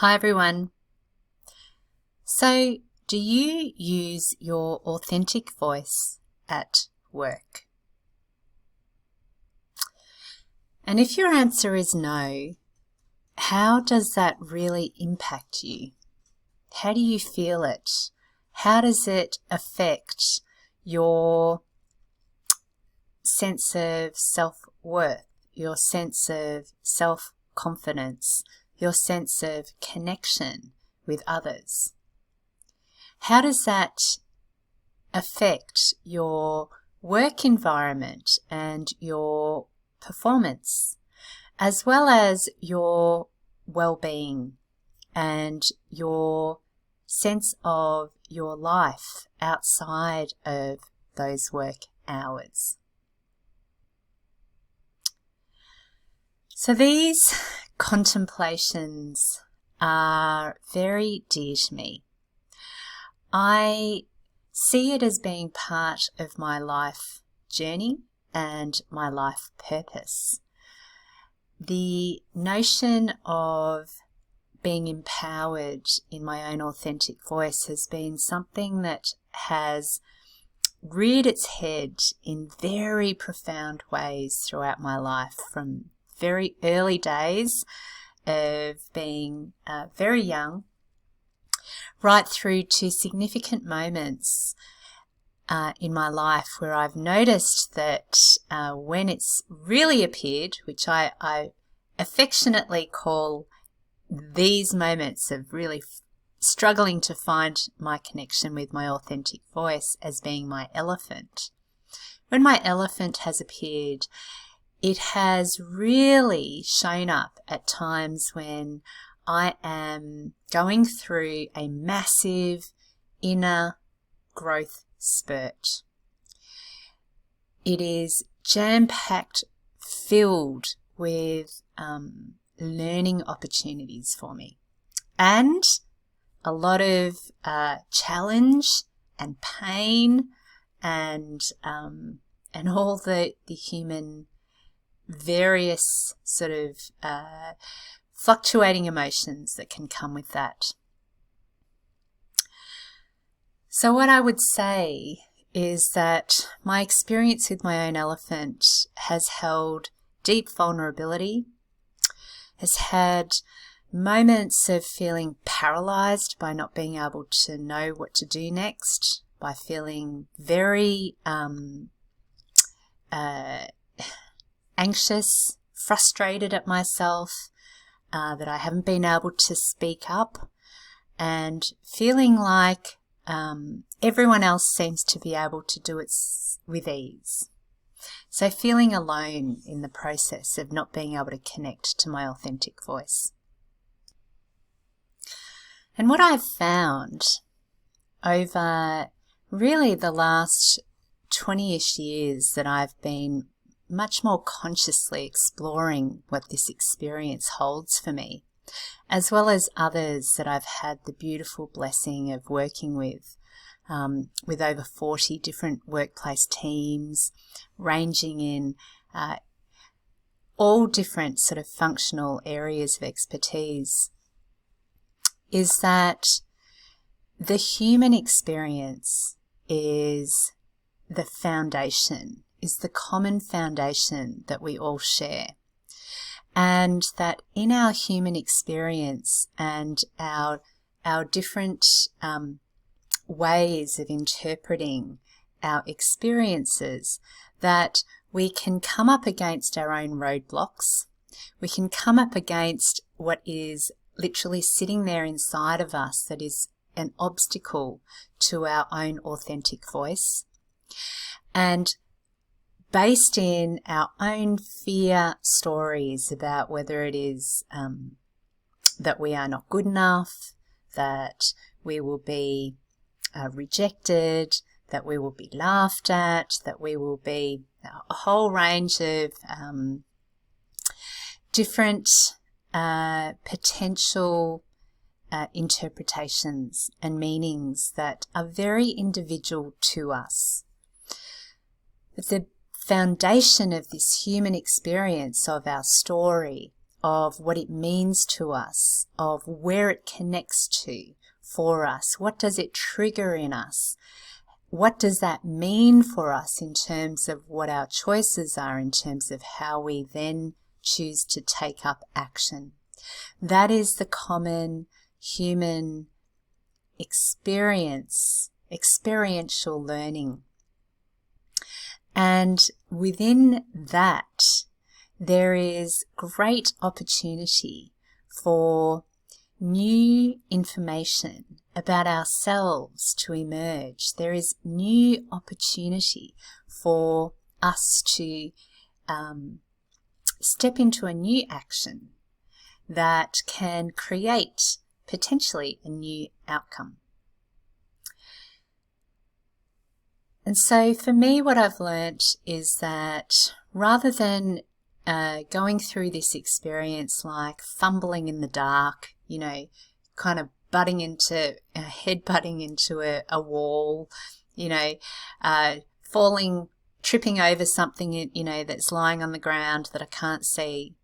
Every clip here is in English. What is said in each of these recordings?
Hi everyone. So, do you use your authentic voice at work? And if your answer is no, how does that really impact you? How do you feel it? How does it affect your sense of self-worth, your sense of self-confidence, your sense of connection with others? How does that affect your work environment and your performance, as well as your well-being and your sense of your life outside of those work hours? So these contemplations are very dear to me. I see it as being part of my life journey and my life purpose. The notion of being empowered in my own authentic voice has been something that has reared its head in very profound ways throughout my life, from very early days of being very young, right through to significant moments in my life where I've noticed that when it's really appeared, which I affectionately call these moments of really struggling to find my connection with my authentic voice, as being my elephant. When my elephant has appeared, it has really shown up at times when I am going through a massive inner growth spurt. It is jam-packed, filled with learning opportunities for me, and a lot of challenge and pain and all the human various sort of fluctuating emotions that can come with that. So what I would say is that my experience with my own elephant has held deep vulnerability, has had moments of feeling paralyzed by not being able to know what to do next, by feeling very anxious, frustrated at myself, that I haven't been able to speak up, and feeling like everyone else seems to be able to do it with ease. So feeling alone in the process of not being able to connect to my authentic voice. And what I've found over really the last 20-ish years that I've been much more consciously exploring what this experience holds for me, as well as others that I've had the beautiful blessing of working with over 40 different workplace teams, ranging in all different sort of functional areas of expertise, is that the human experience is the foundation, is the common foundation that we all share. And that in our human experience and our different ways of interpreting our experiences, that we can come up against our own roadblocks. We can come up against what is literally sitting there inside of us that is an obstacle to our own authentic voice. And based in our own fear stories about whether it is that we are not good enough, that we will be rejected, that we will be laughed at, that we will be a whole range of different potential interpretations and meanings that are very individual to us. But the foundation of this human experience of our story, of what it means to us, of where it connects to for us. What does it trigger in us? What does that mean for us in terms of what our choices are, in terms of how we then choose to take up action? That is the common human experience, experiential learning. And within that, there is great opportunity for new information about ourselves to emerge. There is new opportunity for us to step into a new action that can create potentially a new outcome. And so for me, what I've learnt is that rather than going through this experience like fumbling in the dark, kind of head-butting into a wall, falling, tripping over something, that's lying on the ground that I can't see,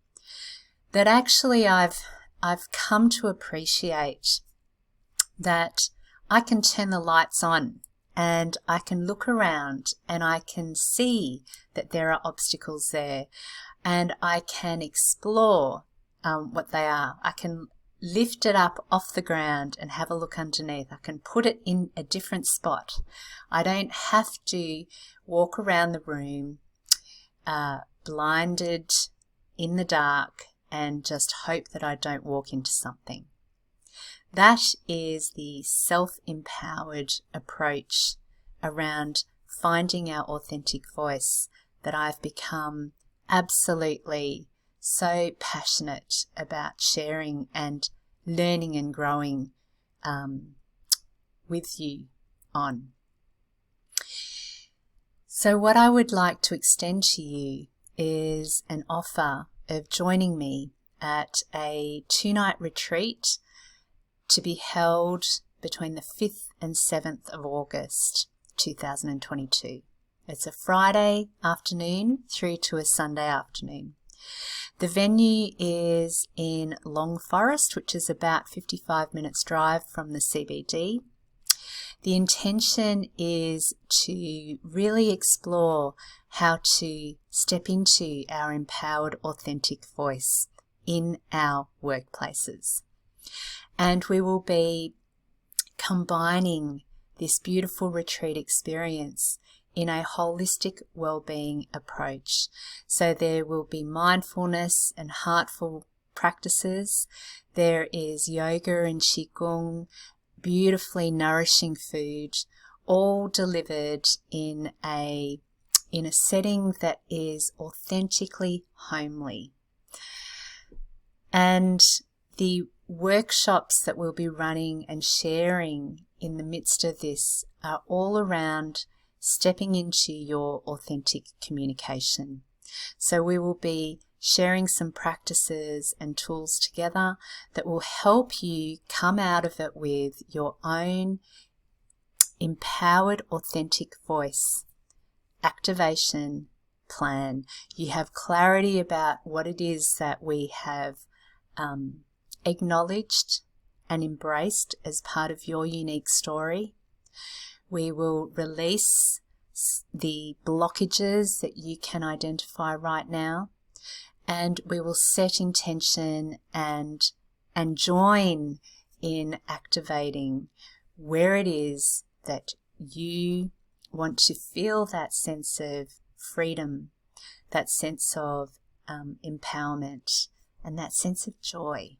that actually I've come to appreciate that I can turn the lights on and I can look around and I can see that there are obstacles there, and I can explore what they are. I can lift it up off the ground and have a look underneath. I can put it in a different spot. I don't have to walk around the room blinded in the dark and just hope that I don't walk into something. That is the self-empowered approach around finding our authentic voice that I've become absolutely so passionate about sharing and learning and growing with you on. So what I would like to extend to you is an offer of joining me at a 2-night retreat to be held between the 5th and 7th of August 2022. It's a Friday afternoon through to a Sunday afternoon. The venue is in Long Forest, which is about 55 minutes drive from the CBD. The intention is to really explore how to step into our empowered, authentic voice in our workplaces. And we will be combining this beautiful retreat experience in a holistic wellbeing approach. So there will be mindfulness and heartful practices. There is yoga and qigong, beautifully nourishing food, all delivered in a setting that is authentically homely. And the workshops that we'll be running and sharing in the midst of this are all around stepping into your authentic communication. So we will be sharing some practices and tools together that will help you come out of it with your own empowered, authentic voice, activation plan. You have clarity about what it is that we have acknowledged and embraced as part of your unique story. We will release the blockages that you can identify right now, and we will set intention and join in activating where it is that you want to feel that sense of freedom, that sense of empowerment, and that sense of joy.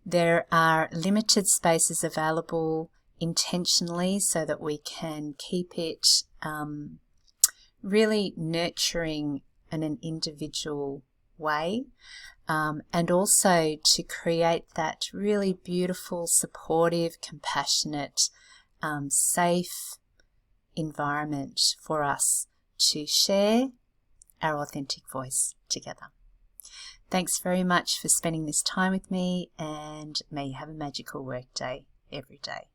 There are limited spaces available intentionally so that we can keep it really nurturing in an individual way, and also to create that really beautiful, supportive, compassionate, safe environment for us to share our authentic voice together. Thanks very much for spending this time with me, and may you have a magical work day every day.